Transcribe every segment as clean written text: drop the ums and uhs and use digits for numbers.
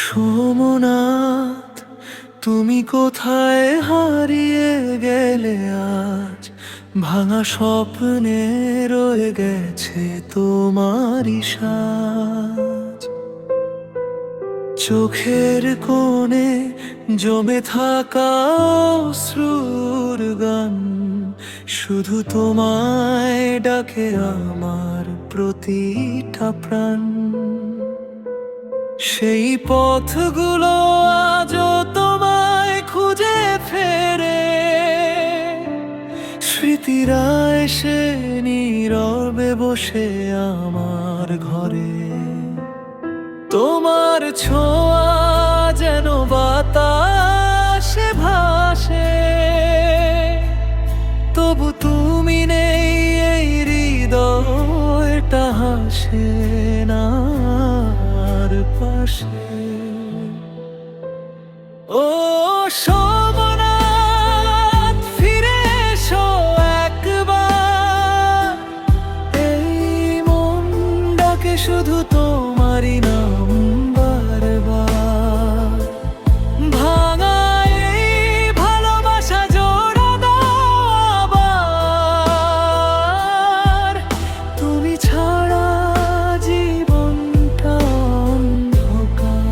সোমনাথ, তুমি কোথায় হারিয়ে গেলে আজ? ভাঙা স্বপ্নে রয়ে গেছে তোমারই সাজ। চোখের কোণে জমে থাকা অশ্রুর গান শুধু তোমায় ডাকে আমার প্রতিটা প্রাণ। সেই পথগুলো আজও তোমায় খুঁজে ফেরে, স্মৃতিরা এসে নীরবে বসে আমার ঘরে। তোমার ছোঁয়া যেন বাতাসে ভাসে, তবু তুমি নেই এই হৃদয়টা হাসে না আর পাশে। ও সোমনাথ, ফিরে এসো একবার, এই মন ডাকে শুধু তোমারই নাম বারবার। ভাঙা এই ভালোবাসা জোড়া দাও আবার, তুমি ছাড়া জীবনটা অন্ধকার।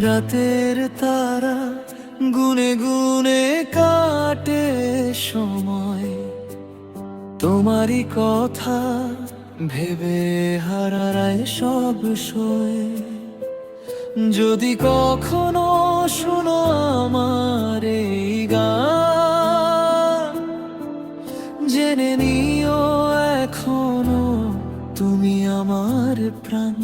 রাতের তারা গুনে গুনে কাটে সময়, তোমারই কথা ভেবে হারায় সব সয়। যদি কখনো শুনো আমার এই গান, জেনে নিও এখনো তুমি আমার প্রাণ।